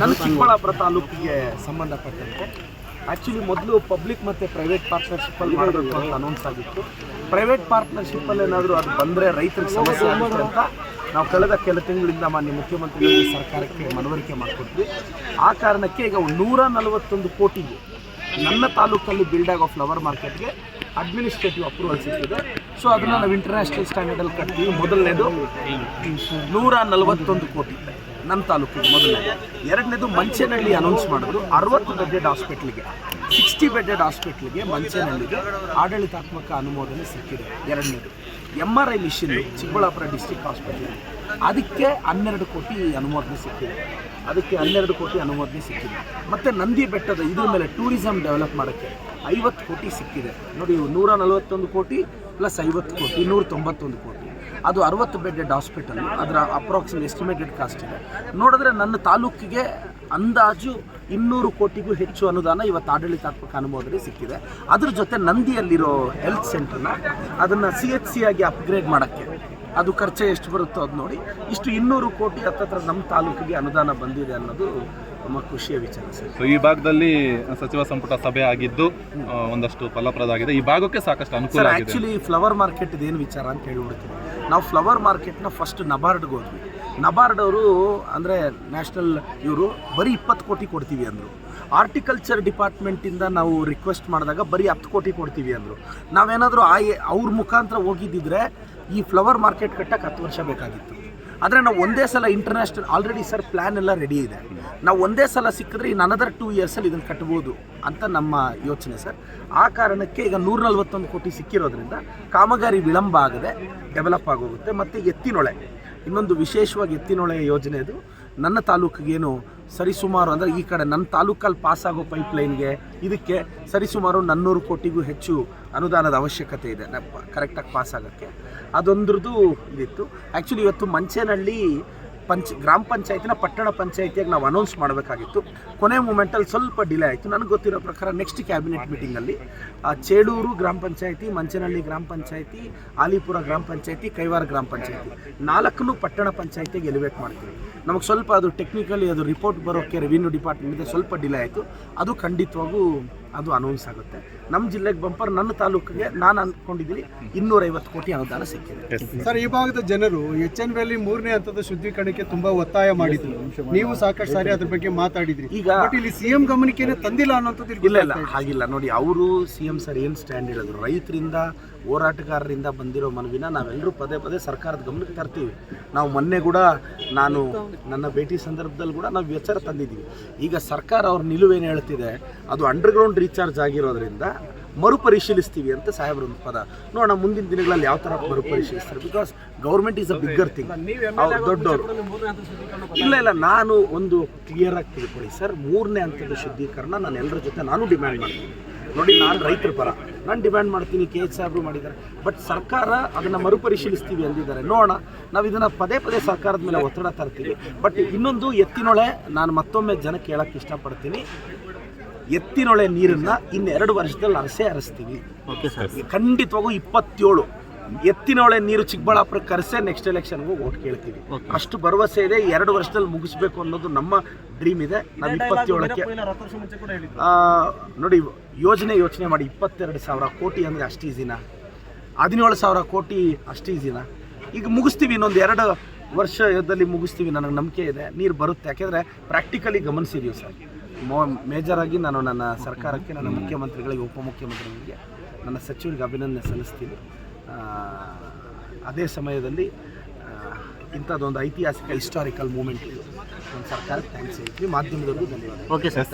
ನನ್ನ ಚಿಕ್ಕಬಳ್ಳಾಪುರ ತಾಲೂಕಿಗೆ ಸಂಬಂಧಪಟ್ಟಂತೆ ಆ್ಯಕ್ಚುಲಿ ಮೊದಲು ಪಬ್ಲಿಕ್ ಮತ್ತು ಪ್ರೈವೇಟ್ ಪಾರ್ಟ್ನರ್ಶಿಪ್ಪಲ್ಲಿ ಮಾಡಬೇಕು ಅಂತ ಅನೌನ್ಸ್ ಆಗಿತ್ತು. ಪ್ರೈವೇಟ್ ಪಾರ್ಟ್ನರ್ಶಿಪ್ಪಲ್ಲಿ ಏನಾದರೂ ಅದು ಬಂದರೆ ರೈತರಿಗೆ ಸಮಸ್ಯೆ ಆಗುತ್ತೆ ಅಂತ ನಾವು ಕಳೆದ ಕೆಲ ತಿಂಗಳಿಂದ ಮಾನ್ಯ ಮುಖ್ಯಮಂತ್ರಿಗಳಿಗೆ ಸರ್ಕಾರಕ್ಕೆ ಮನವರಿಕೆ ಮಾಡಿಕೊಟ್ವಿ. ಆ ಕಾರಣಕ್ಕೆ ಈಗ 141 ಕೋಟಿಗೆ ನನ್ನ ತಾಲೂಕಲ್ಲಿ ಬಿಲ್ಡ್ ಆಗೋ ಫ್ಲವರ್ ಮಾರ್ಕೆಟ್ಗೆ ಅಡ್ಮಿನಿಸ್ಟ್ರೇಟಿವ್ ಅಪ್ರೂವಲ್ ಸಿಗ್ತದೆ. ಸೊ ಅದನ್ನು ನಾವು ಇಂಟರ್ನ್ಯಾಷನಲ್ ಸ್ಟ್ಯಾಂಡರ್ಡಲ್ಲಿ ಕಟ್ತೀವಿ. ಮೊದಲನೇದು 141 ಕೋಟಿ ನಮ್ಮ ತಾಲೂಕಿಗೆ ಮೊದಲನೇದು. ಎರಡನೇದು ಮಂಚೇನಹಳ್ಳಿ ಅನೌನ್ಸ್ ಮಾಡಿದ್ರು 60 ಬೆಡ್ಡೆಡ್ ಹಾಸ್ಪಿಟ್ಲಿಗೆ 60 ಬೆಡ್ಡೆಡ್ ಹಾಸ್ಪಿಟ್ಲಿಗೆ ಮಂಚೇನಹಳ್ಳಿಗೆ ಆಡಳಿತಾತ್ಮಕ ಅನುಮೋದನೆ ಸಿಕ್ಕಿದೆ. ಎರಡನೇದು MRI machine Chikkaballapur district hospital ಅದಕ್ಕೆ 12 ಕೋಟಿ ಅನುಮೋದನೆ ಸಿಕ್ಕಿದೆ. ಮತ್ತು ನಂದಿ ಬೆಟ್ಟದ ಇದ್ರ ಮೇಲೆ ಟೂರಿಸಂ ಡೆವಲಪ್ ಮಾಡೋಕ್ಕೆ 50 ಕೋಟಿ ಸಿಕ್ಕಿದೆ. ನೋಡಿ 141 ಕೋಟಿ ಪ್ಲಸ್ 50 ಕೋಟಿ 191 ಕೋಟಿ. ಅದು 60 ಬೆಡ್ಡೆಡ್ ಹಾಸ್ಪಿಟಲ್. ಅದರ ಅಪ್ರಾಕ್ಸಿಮೇಟ್ ಎಸ್ಟಿಮೇಟೆಡ್ ಕಾಸ್ಟ್ ಇದೆ. ನೋಡಿದ್ರೆ ನನ್ನ ತಾಲೂಕಿಗೆ ಅಂದಾಜು 200 ಕೋಟಿಗೂ ಹೆಚ್ಚು ಅನುದಾನ ಇವತ್ತು ಆಡಳಿತಾತ್ಮಕ ಅನುಮೋದನೆ ಸಿಕ್ಕಿದೆ. ಅದ್ರ ಜೊತೆ ನಂದಿಯಲ್ಲಿರೋ ಹೆಲ್ತ್ ಸೆಂಟರ್ನ ಅದನ್ನು CHC ಆಗಿ ಅಪ್ಗ್ರೇಡ್ ಮಾಡೋಕ್ಕೆ ಅದು ಖರ್ಚು ಎಷ್ಟು ಬರುತ್ತೋ ಅದು ನೋಡಿ ಇಷ್ಟು 200 ಕೋಟಿ ಹತ್ತಿರ ನಮ್ಮ ತಾಲೂಕಿಗೆ ಅನುದಾನ ಬಂದಿದೆ ಅನ್ನೋದು ತುಂಬ ಖುಷಿಯ ವಿಚಾರ ಸರ್. ಸೊ ಈ ಭಾಗದಲ್ಲಿ ಸಚಿವ ಸಂಪುಟ ಸಭೆ ಆಗಿದ್ದು ಒಂದಷ್ಟು ಫಲಪ್ರದ ಆಗಿದೆ. ಈ ಭಾಗಕ್ಕೆ ಸಾಕಷ್ಟು ಅನುಕೂಲ ಆಗಿದೆ. ಆ್ಯಕ್ಚುಲಿ ಫ್ಲವರ್ ಮಾರ್ಕೆಟ್ ಇದೇನು ವಿಚಾರ ಅಂತ ಹೇಳ್ಬಿಡ್ತೀವಿ. ನಾವು ಫ್ಲವರ್ ಮಾರ್ಕೆಟ್ನ ಫಸ್ಟ್ ನಬಾರ್ಡ್ಗೆ ಹೋದ್ವಿ. ನಬಾರ್ಡ್ ಅವರು ಅಂದರೆ ನ್ಯಾಷನಲ್ ಇವರು ಬರೀ 20 ಕೋಟಿ ಕೊಡ್ತೀವಿ ಅಂದರು. ಆರ್ಟಿಕಲ್ಚರ್ ಡಿಪಾರ್ಟ್ಮೆಂಟಿಂದ ನಾವು ರಿಕ್ವೆಸ್ಟ್ ಮಾಡಿದಾಗ ಬರೀ 10 ಕೋಟಿ ಕೊಡ್ತೀವಿ ಅಂದರು. ನಾವೇನಾದರೂ ಅವ್ರ ಮುಖಾಂತರ ಹೋಗಿದ್ದಿದ್ರೆ ಈ ಫ್ಲವರ್ ಮಾರ್ಕೆಟ್ ಕಟ್ಟಕ್ಕೆ 10 ವರ್ಷ ಬೇಕಾಗಿತ್ತು. ಆದರೆ ನಾವು ಒಂದೇ ಸಲ ಇಂಟರ್ನ್ಯಾಷನಲ್ ಆಲ್ರೆಡಿ ಸರ್ ಪ್ಲ್ಯಾನ್ ಎಲ್ಲ ರೆಡಿ ಇದೆ. ನಾವು ಒಂದೇ ಸಲ ಸಿಕ್ಕಿದ್ರೆ ಇನ್ನು ಅನದರ್ 2 ಇಯರ್ಸಲ್ಲಿ ಇದನ್ನು ಕಟ್ಬೋದು ಅಂತ ನಮ್ಮ ಯೋಚನೆ ಸರ್. ಆ ಕಾರಣಕ್ಕೆ ಈಗ 141 ಕೋಟಿ ಸಿಕ್ಕಿರೋದ್ರಿಂದ ಕಾಮಗಾರಿ ವಿಳಂಬ ಆಗದೆ ಡೆವಲಪ್ ಆಗೋಗುತ್ತೆ. ಮತ್ತು ಎತ್ತಿನೊಳೆ ಇನ್ನೊಂದು ವಿಶೇಷವಾಗಿ ಎತ್ತಿನೊಳೆ ಯೋಜನೆ ಅದು ನನ್ನ ತಾಲೂಕಿಗೇನು ಸರಿಸುಮಾರು ಅಂದರೆ ಈ ಕಡೆ ನನ್ನ ತಾಲೂಕಲ್ಲಿ ಪಾಸಾಗೋ ಪೈಪ್ಲೈನ್ಗೆ ಇದಕ್ಕೆ ಸರಿಸುಮಾರು 400 ಕೋಟಿಗೂ ಹೆಚ್ಚು ಅನುದಾನದ ಅವಶ್ಯಕತೆ ಇದೆ ಕರೆಕ್ಟಾಗಿ ಪಾಸಾಗೋಕ್ಕೆ. ಅದೊಂದ್ರದ್ದು ಇದಿತ್ತು. ಆ್ಯಕ್ಚುಲಿ ಇವತ್ತು ಮಂಚೇನಹಳ್ಳಿ ಗ್ರಾಮ ಪಂಚಾಯತಿನ ಪಟ್ಟಣ ಪಂಚಾಯತಿಯಾಗಿ ನಾವು ಅನೌನ್ಸ್ ಮಾಡಬೇಕಾಗಿತ್ತು. ಕೊನೆ ಮೂಮೆಂಟಲ್ಲಿ ಸ್ವಲ್ಪ ಡಿಲೇ ಆಯಿತು. ನನಗೆ ಗೊತ್ತಿರೋ ಪ್ರಕಾರ ನೆಕ್ಸ್ಟ್ ಕ್ಯಾಬಿನೆಟ್ ಮೀಟಿಂಗಲ್ಲಿ ಚೇಳೂರು ಗ್ರಾಮ ಪಂಚಾಯತಿ, ಮಂಚೇನಹಳ್ಳಿ ಗ್ರಾಮ ಪಂಚಾಯತಿ, ಆಲಿಪುರ ಗ್ರಾಮ ಪಂಚಾಯತಿ, ಕೈವಾರ ಗ್ರಾಮ ಪಂಚಾಯತಿ 4 ಪಟ್ಟಣ ಪಂಚಾಯತಿಗೆ ಎಲಿವೇಟ್ ಮಾಡ್ತೀವಿ. ನಮಗೆ ಸ್ವಲ್ಪ ಅದು ಟೆಕ್ನಿಕಲಿ ಅದು ರಿಪೋರ್ಟ್ ಬರೋಕ್ಕೆ ರೆವಿನ್ಯೂ ಡಿಪಾರ್ಟ್ಮೆಂಟಿಂದ ಸ್ವಲ್ಪ ಡಿಲೇ ಆಯಿತು. ಅದು ಖಂಡಿತವಾಗೂ ಅದು ಅನೌನ್ಸ್ ಆಗುತ್ತೆ. ನಮ್ಮ ಜಿಲ್ಲೆಗೆ ಬಂಪರ್ ನನ್ನ ತಾಲೂಕಿಗೆ ನಾನು ಅಂದ್ಕೊಂಡಿದ್ದೀನಿ 250 ಕೋಟಿ ಅನುದಾನ ಸಿಕ್ಕಿದೆ ಸರ್. ಈ ಭಾಗದ ಜನರು HNVಯಲ್ಲಿ 3ನೇ ಹಂತದ ಶುದ್ಧೀಕರಣಕ್ಕೆ ತುಂಬಾ ಒತ್ತಾಯ ಮಾಡಿದ್ರು. ನೀವು ಸಾಕಷ್ಟು ಸಾರಿ ಅದ್ರ ಬಗ್ಗೆ ಮಾತಾಡಿದ್ರಿ. ಈಗ ಇಲ್ಲಿ CM ಗಮನಕ್ಕೆ ತಂದಿಲ್ಲ ಅನ್ನೋಂಥದ್ದು ಇಲ್ಲ ಹಾಗಿಲ್ಲ. ನೋಡಿ ಅವರು CM ಸರ್ ಏನು ಸ್ಟ್ಯಾಂಡ್ ಹೇಳಿದ್ರು, ರೈತರಿಂದ ಹೋರಾಟಗಾರರಿಂದ ಬಂದಿರೋ ಮನವಿನ ನಾವೆಲ್ಲರೂ ಪದೇ ಪದೇ ಸರ್ಕಾರದ ಗಮನಕ್ಕೆ ತರ್ತೀವಿ. ನಾವು ಮೊನ್ನೆ ಕೂಡ ನಾನು ನನ್ನ ಭೇಟಿ ಸಂದರ್ಭದಲ್ಲಿ ಕೂಡ ನಾವು ವಿಚಾರ ತಂದಿದ್ದೀವಿ. ಈಗ ಸರ್ಕಾರ ಅವ್ರ ನಿಲುವೇನು ಹೇಳ್ತಿದೆ, ಅದು ಅಂಡರ್ಗ್ರೌಂಡ್ ರೀಚಾರ್ಜ್ ಆಗಿರೋದ್ರಿಂದ ಮರುಪರಿಶೀಲಿಸ್ತೀವಿ ಅಂತ ಸಾಹೇಬ್ರೊಂದು ಪದ. ನೋಡೋಣ ಮುಂದಿನ ದಿನಗಳಲ್ಲಿ ಯಾವ ಥರ ಮರುಪರಿಶೀಲಿಸ್ತಾರೆ. Because government is a bigger thing. ದೊಡ್ಡವರು ಇಲ್ಲ ನಾನು ಒಂದು ಕ್ಲಿಯರ್ ಆಗಿ ತಿಳ್ಕೊಳ್ಳಿ ಸರ್. 3ನೇ ಹಂತದ ಶುದ್ಧೀಕರಣ ನಾನು ಎಲ್ಲರ ಜೊತೆ ನಾನು ಡಿಮ್ಯಾಂಡ್ ಮಾಡ್ತೀನಿ. ನೋಡಿ ನಾನು ರೈತರ ಪರ ನಾನು ಡಿಮ್ಯಾಂಡ್ ಮಾಡ್ತೀನಿ. KH ಸಾಹೇಬರು ಮಾಡಿದ್ದಾರೆ. ಬಟ್ ಸರ್ಕಾರ ಅದನ್ನು ಮರುಪರಿಶೀಲಿಸ್ತೀವಿ ಅಂದಿದ್ದಾರೆ. ನೋಡೋಣ, ನಾವು ಇದನ್ನು ಪದೇ ಪದೇ ಸರ್ಕಾರದ ಮೇಲೆ ಒತ್ತಡ ತರ್ತೀವಿ. ಬಟ್ ಇನ್ನೊಂದು ಎತ್ತಿನೊಳೆ ನಾನು ಮತ್ತೊಮ್ಮೆ ಜನಕ್ಕೆ ಹೇಳೋಕ್ಕೆ ಇಷ್ಟಪಡ್ತೀನಿ. ಎತ್ತಿನೊಳೆ ನೀರನ್ನು ಇನ್ನು 2 ವರ್ಷದಲ್ಲಿ ಹರಿಸ್ತೀವಿ. Okay sir. ಖಂಡಿತವಾಗೂ 27 ಎತ್ತಿನೊಳೆ ನೀರು ಚಿಕ್ಕಬಳ್ಳಾಪುರಕ್ಕೆ ಕರೆಸೇ ನೆಕ್ಸ್ಟ್ ಎಲೆಕ್ಷನ್ಗೂ ಓಟ್ ಕೇಳ್ತೀವಿ. ಅಷ್ಟು ಭರವಸೆ ಇದೆ. 2 ವರ್ಷದಲ್ಲಿ ಮುಗಿಸ್ಬೇಕು ಅನ್ನೋದು ನಮ್ಮ ಡ್ರೀಮ್ ಇದೆ. ನಾವು 27ಕ್ಕೆ ನೋಡಿ ಯೋಚನೆ ಮಾಡಿ 22,000 ಕೋಟಿ ಅಂದರೆ ಅಷ್ಟು ಈಸಿನಾ? 17,000 ಕೋಟಿ ಅಷ್ಟು ಈಸಿನಾ? ಈಗ ಮುಗಿಸ್ತೀವಿ, ಇನ್ನೊಂದು 2 ವರ್ಷದಲ್ಲಿ ಮುಗಿಸ್ತೀವಿ. ನನಗೆ ನಂಬಿಕೆ ಇದೆ ನೀರು ಬರುತ್ತೆ. ಯಾಕೆಂದರೆ ಪ್ರಾಕ್ಟಿಕಲಿ ಗಮನಿಸಿದ್ದೀವಿ ಸರ್. ಮೇಜರಾಗಿ ನಾನು ನನ್ನ ಸರ್ಕಾರಕ್ಕೆ, ನನ್ನ ಮುಖ್ಯಮಂತ್ರಿಗಳಿಗೆ, ಉಪಮುಖ್ಯಮಂತ್ರಿಗಳಿಗೆ, ನನ್ನ ಸಚಿವರಿಗೆ ಅಭಿನಂದನೆ ಸಲ್ಲಿಸ್ತೀನಿ. ಅದೇ ಸಮಯದಲ್ಲಿ ಇಂಥದ್ದೊಂದು ಐತಿಹಾಸಿಕ ಹಿಸ್ಟಾರಿಕಲ್ ಮೂಮೆಂಟ್ ಇದು ನಮ್ಮ ಸರ್ಕಾರಕ್ಕೆ ಥ್ಯಾಂಕ್ಸ್ ಹೇಳ್ತೀವಿ. ಮಾಧ್ಯಮದವರಿಗೂ ಧನ್ಯವಾದ. Okay sir.